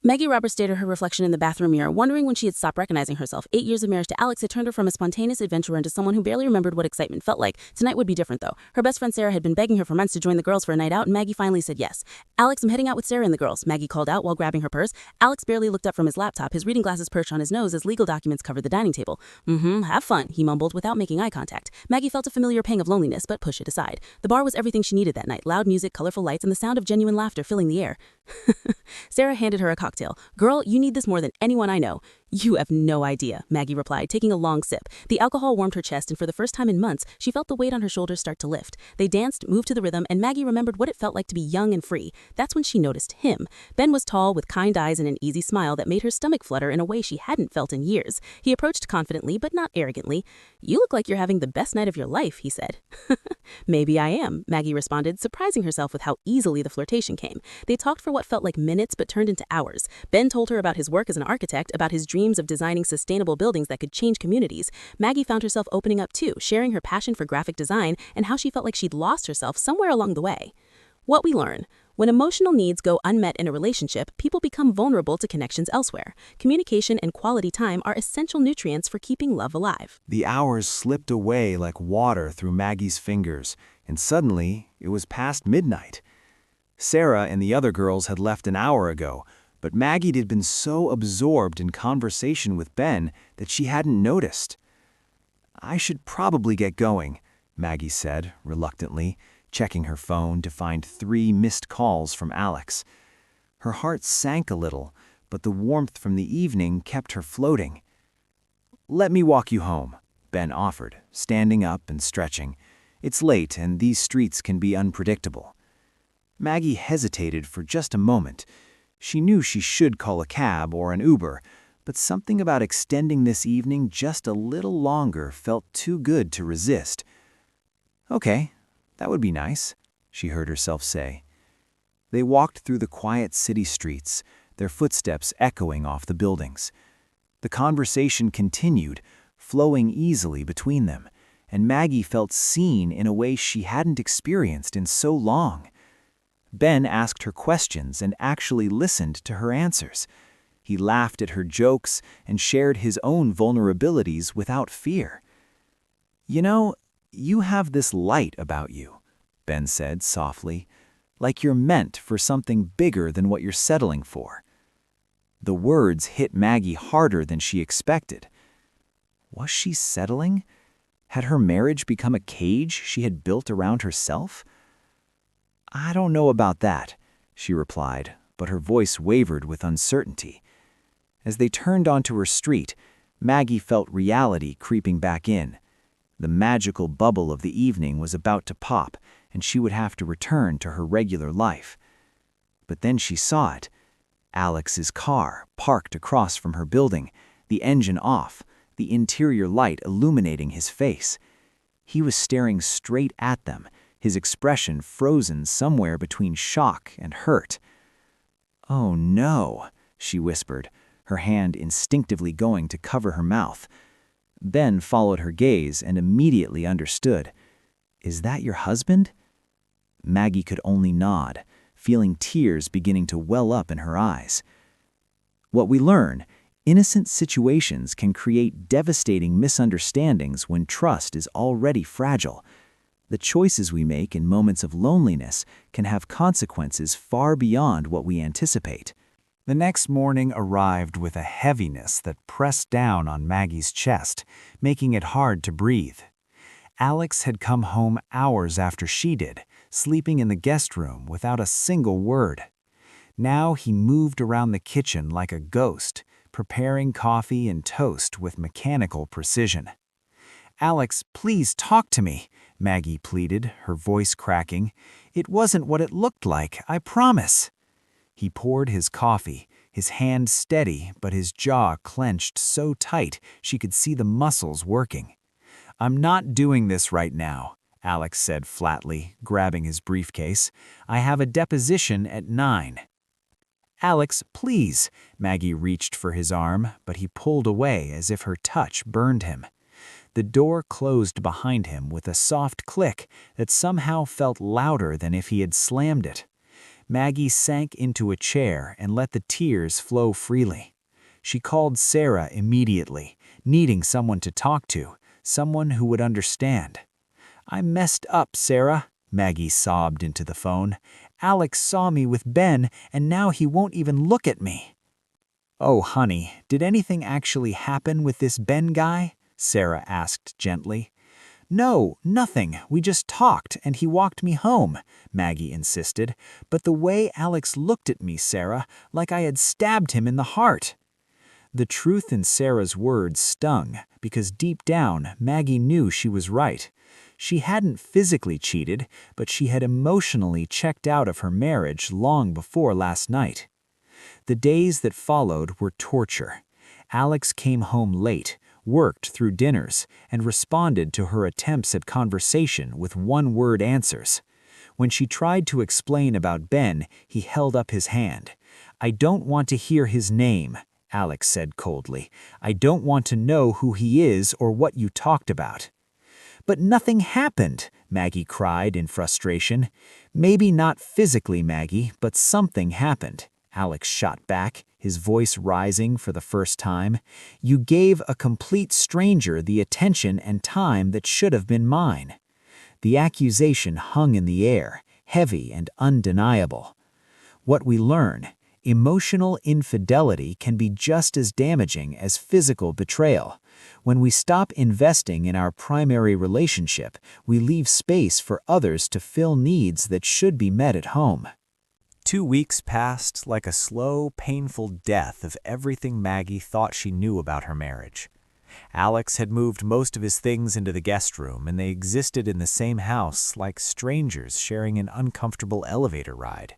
Maggie Roberts stared at her reflection in the bathroom mirror, wondering when she had stopped recognizing herself. 8 years of marriage to Alex had turned her from a spontaneous adventurer into someone who barely remembered what excitement felt like. Tonight would be different, though. Her best friend Sarah had been begging her for months to join the girls for a night out, and Maggie finally said yes. "Alex, I'm heading out with Sarah and the girls," Maggie called out while grabbing her purse. Alex barely looked up from his laptop, his reading glasses perched on his nose as legal documents covered the dining table. Have fun," he mumbled without making eye contact. Maggie felt a familiar pang of loneliness, but pushed it aside. The bar was everything she needed that night: loud music, colorful lights, and the sound of genuine laughter filling the air. Sarah handed her a cocktail. "Girl, you need this more than anyone I know." "You have no idea," Maggie replied, taking a long sip. The alcohol warmed her chest, and for the first time in months, she felt the weight on her shoulders start to lift. They danced, moved to the rhythm, and Maggie remembered what it felt like to be young and free. That's when she noticed him. Ben was tall, with kind eyes and an easy smile that made her stomach flutter in a way she hadn't felt in years. He approached confidently, but not arrogantly. "You look like you're having the best night of your life," he said. "Maybe I am," Maggie responded, surprising herself with how easily the flirtation came. They talked for what felt like minutes but turned into hours. Ben told her about his work as an architect, about his dreams of designing sustainable buildings that could change communities. Maggie found herself opening up too, sharing her passion for graphic design and how she felt like she'd lost herself somewhere along the way. What we learn: when emotional needs go unmet in a relationship, people become vulnerable to connections elsewhere. Communication and quality time are essential nutrients for keeping love alive. The hours slipped away like water through Maggie's fingers, and suddenly it was past midnight. Sarah and the other girls had left an hour ago, but Maggie had been so absorbed in conversation with Ben that she hadn't noticed. "I should probably get going," Maggie said, reluctantly, checking her phone to find 3 missed calls from Alex. Her heart sank a little, but the warmth from the evening kept her floating. "Let me walk you home," Ben offered, standing up and stretching. "It's late, and these streets can be unpredictable." Maggie hesitated for just a moment. She knew she should call a cab or an Uber, but something about extending this evening just a little longer felt too good to resist. "Okay, that would be nice," she heard herself say. They walked through the quiet city streets, their footsteps echoing off the buildings. The conversation continued, flowing easily between them, and Maggie felt seen in a way she hadn't experienced in so long. Ben asked her questions and actually listened to her answers. He laughed at her jokes and shared his own vulnerabilities without fear. "You know, you have this light about you," Ben said softly, "like you're meant for something bigger than what you're settling for." The words hit Maggie harder than she expected. Was she settling? Had her marriage become a cage she had built around herself? "I don't know about that," she replied, but her voice wavered with uncertainty. As they turned onto her street, Maggie felt reality creeping back in. The magical bubble of the evening was about to pop, and she would have to return to her regular life. But then she saw it. Alex's car, parked across from her building, the engine off, the interior light illuminating his face. He was staring straight at them, his expression frozen somewhere between shock and hurt. "Oh no," she whispered, her hand instinctively going to cover her mouth. Ben followed her gaze and immediately understood. "Is that your husband?" Maggie could only nod, feeling tears beginning to well up in her eyes. What we learn: innocent situations can create devastating misunderstandings when trust is already fragile. The choices we make in moments of loneliness can have consequences far beyond what we anticipate. The next morning arrived with a heaviness that pressed down on Maggie's chest, making it hard to breathe. Alex had come home hours after she did, sleeping in the guest room without a single word. Now he moved around the kitchen like a ghost, preparing coffee and toast with mechanical precision. "Alex, please talk to me," Maggie pleaded, her voice cracking. "It wasn't what it looked like, I promise." He poured his coffee, his hand steady but his jaw clenched so tight she could see the muscles working. "I'm not doing this right now," Alex said flatly, grabbing his briefcase. "I have a deposition at 9. "Alex, please." Maggie reached for his arm, but he pulled away as if her touch burned him. The door closed behind him with a soft click that somehow felt louder than if he had slammed it. Maggie sank into a chair and let the tears flow freely. She called Sarah immediately, needing someone to talk to, someone who would understand. "I messed up, Sarah," Maggie sobbed into the phone. "Alex saw me with Ben, and now he won't even look at me." "Oh, honey, did anything actually happen with this Ben guy?" Sarah asked gently. "No, nothing. We just talked, and he walked me home," Maggie insisted. "But the way Alex looked at me, Sarah, like I had stabbed him in the heart." The truth in Sarah's words stung, because deep down, Maggie knew she was right. She hadn't physically cheated, but she had emotionally checked out of her marriage long before last night. The days that followed were torture. Alex came home late, worked through dinners, and responded to her attempts at conversation with one-word answers. When she tried to explain about Ben, he held up his hand. "I don't want to hear his name," Alex said coldly. "I don't want to know who he is or what you talked about." "But nothing happened," Maggie cried in frustration. "Maybe not physically, Maggie, but something happened," Alex shot back, his voice rising for the first time. "You gave a complete stranger the attention and time that should have been mine." The accusation hung in the air, heavy and undeniable. What we learn: emotional infidelity can be just as damaging as physical betrayal. When we stop investing in our primary relationship, we leave space for others to fill needs that should be met at home. 2 weeks passed like a slow, painful death of everything Maggie thought she knew about her marriage. Alex had moved most of his things into the guest room, and they existed in the same house like strangers sharing an uncomfortable elevator ride.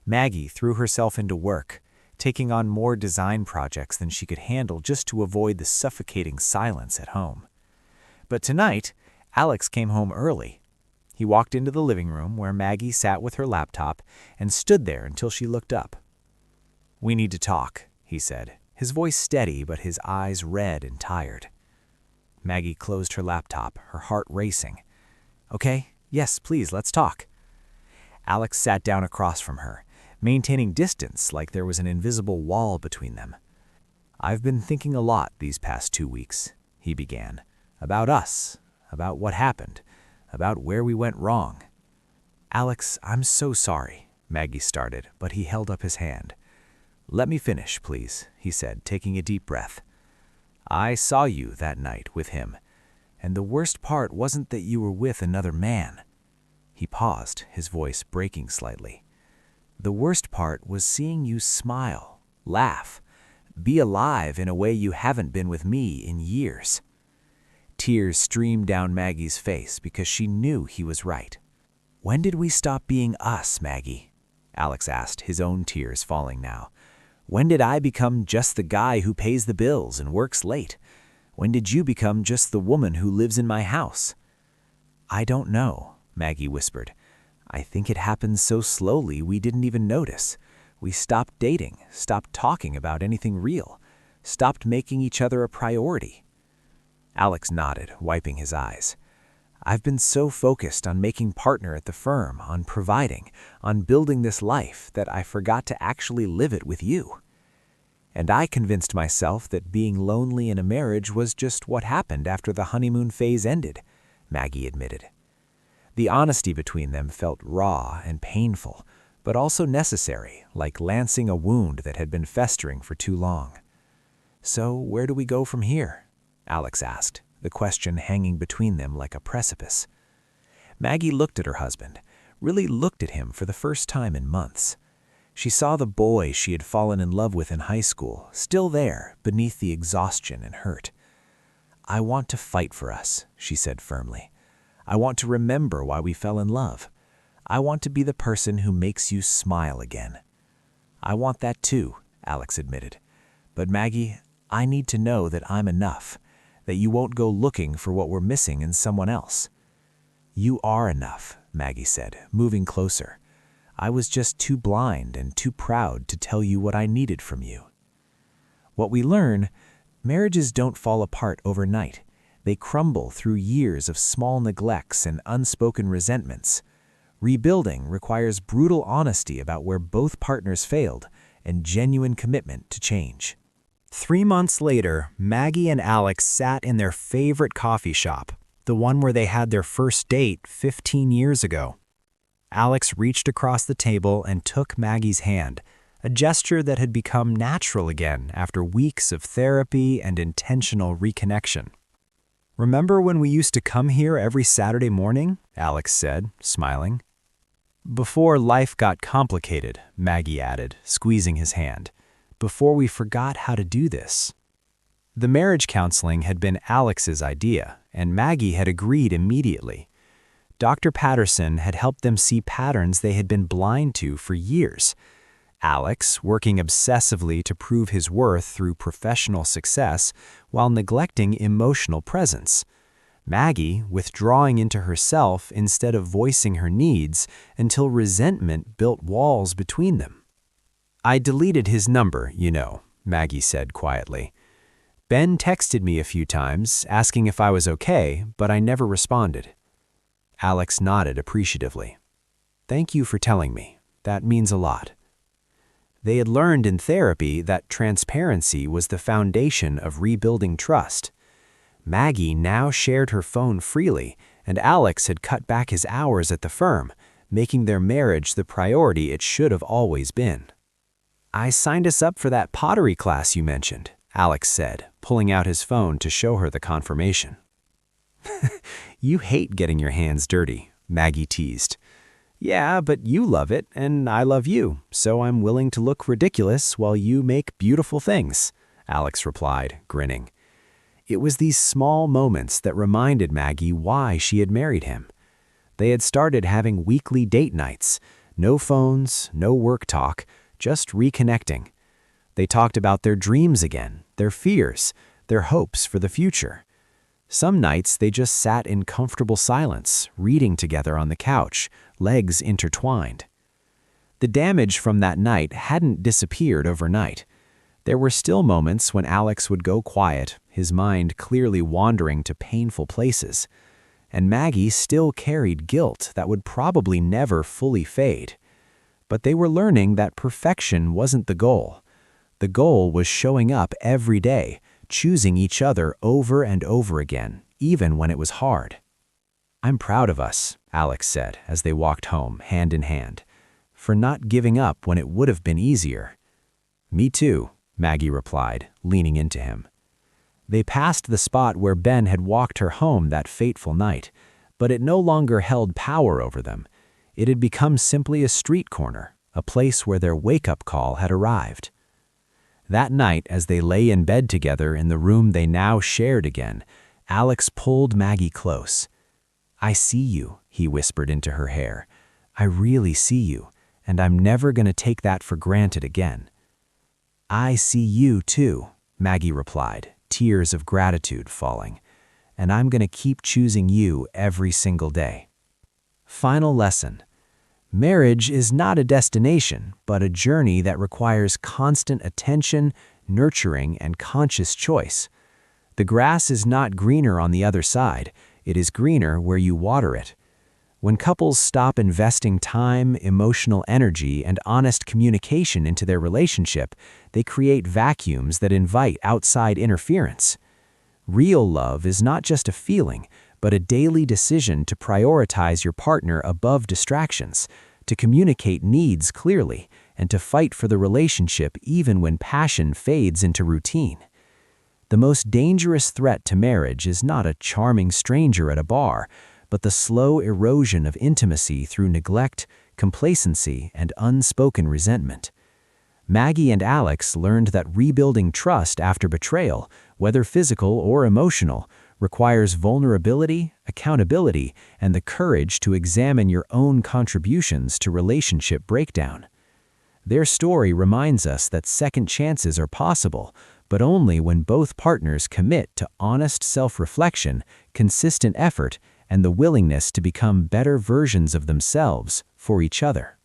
Maggie threw herself into work, taking on more design projects than she could handle just to avoid the suffocating silence at home. But tonight, Alex came home early. He walked into the living room where Maggie sat with her laptop and stood there until she looked up. "We need to talk," he said, his voice steady but his eyes red and tired. Maggie closed her laptop, her heart racing. "Okay, yes, please, let's talk." Alex sat down across from her, maintaining distance like there was an invisible wall between them. "I've been thinking a lot these past 2 weeks," he began. "About us, about what happened, about where we went wrong." "Alex, I'm so sorry," Maggie started, but he held up his hand. "Let me finish, please," he said, taking a deep breath. "I saw you that night with him, and the worst part wasn't that you were with another man." He paused, his voice breaking slightly. "The worst part was seeing you smile, laugh, be alive in a way you haven't been with me in years." Tears streamed down Maggie's face because she knew he was right. "When did we stop being us, Maggie?" Alex asked, his own tears falling now. "When did I become just the guy who pays the bills and works late? When did you become just the woman who lives in my house?" "I don't know," Maggie whispered. "I think it happened so slowly we didn't even notice. We stopped dating, stopped talking about anything real, stopped making each other a priority." Alex nodded, wiping his eyes. "I've been so focused on making partner at the firm, on providing, on building this life, that I forgot to actually live it with you. And I convinced myself that being lonely in a marriage was just what happened after the honeymoon phase ended," Maggie admitted. The honesty between them felt raw and painful, but also necessary, like lancing a wound that had been festering for too long. "So where do we go from here?" Alex asked, the question hanging between them like a precipice. Maggie looked at her husband, really looked at him for the first time in months. She saw the boy she had fallen in love with in high school, still there, beneath the exhaustion and hurt. "I want to fight for us," she said firmly. "I want to remember why we fell in love. I want to be the person who makes you smile again." "I want that too," Alex admitted. "But Maggie, I need to know that I'm enough, that you won't go looking for what we're missing in someone else." "You are enough," Maggie said, moving closer. "I was just too blind and too proud to tell you what I needed from you." What we learn: marriages don't fall apart overnight. They crumble through years of small neglects and unspoken resentments. Rebuilding requires brutal honesty about where both partners failed and genuine commitment to change. 3 months later, Maggie and Alex sat in their favorite coffee shop, the one where they had their first date 15 years ago. Alex reached across the table and took Maggie's hand, a gesture that had become natural again after weeks of therapy and intentional reconnection. "Remember when we used to come here every Saturday morning?" Alex said, smiling. "Before life got complicated," Maggie added, squeezing his hand. "Before we forgot how to do this." The marriage counseling had been Alex's idea, and Maggie had agreed immediately. Dr. Patterson had helped them see patterns they had been blind to for years. Alex, working obsessively to prove his worth through professional success while neglecting emotional presence. Maggie, withdrawing into herself instead of voicing her needs until resentment built walls between them. "I deleted his number, you know," Maggie said quietly. "Ben texted me a few times, asking if I was okay, but I never responded." Alex nodded appreciatively. "Thank you for telling me. That means a lot." They had learned in therapy that transparency was the foundation of rebuilding trust. Maggie now shared her phone freely, and Alex had cut back his hours at the firm, making their marriage the priority it should have always been. "I signed us up for that pottery class you mentioned," Alex said, pulling out his phone to show her the confirmation. "You hate getting your hands dirty," Maggie teased. "Yeah, but you love it, and I love you, so I'm willing to look ridiculous while you make beautiful things," Alex replied, grinning. It was these small moments that reminded Maggie why she had married him. They had started having weekly date nights, no phones, no work talk, just reconnecting. They talked about their dreams again, their fears, their hopes for the future. Some nights they just sat in comfortable silence, reading together on the couch, legs intertwined. The damage from that night hadn't disappeared overnight. There were still moments when Alex would go quiet, his mind clearly wandering to painful places. And Maggie still carried guilt that would probably never fully fade. But they were learning that perfection wasn't the goal. The goal was showing up every day, choosing each other over and over again, even when it was hard. "I'm proud of us," Alex said as they walked home, hand in hand, "for not giving up when it would have been easier." "Me too," Maggie replied, leaning into him. They passed the spot where Ben had walked her home that fateful night, but it no longer held power over them. It had become simply a street corner, a place where their wake-up call had arrived. That night, as they lay in bed together in the room they now shared again, Alex pulled Maggie close. "I see you," he whispered into her hair. "I really see you, and I'm never going to take that for granted again." "I see you too," Maggie replied, tears of gratitude falling. "And I'm going to keep choosing you every single day." Final lesson. Marriage is not a destination, but a journey that requires constant attention, nurturing, and conscious choice. The grass is not greener on the other side, it is greener where you water it. When couples stop investing time, emotional energy, and honest communication into their relationship, they create vacuums that invite outside interference. Real love is not just a feeling, but a daily decision to prioritize your partner above distractions, to communicate needs clearly, and to fight for the relationship even when passion fades into routine. The most dangerous threat to marriage is not a charming stranger at a bar, but the slow erosion of intimacy through neglect, complacency, and unspoken resentment. Maggie and Alex learned that rebuilding trust after betrayal, whether physical or emotional, requires vulnerability, accountability, and the courage to examine your own contributions to relationship breakdown. Their story reminds us that second chances are possible, but only when both partners commit to honest self-reflection, consistent effort, and the willingness to become better versions of themselves for each other.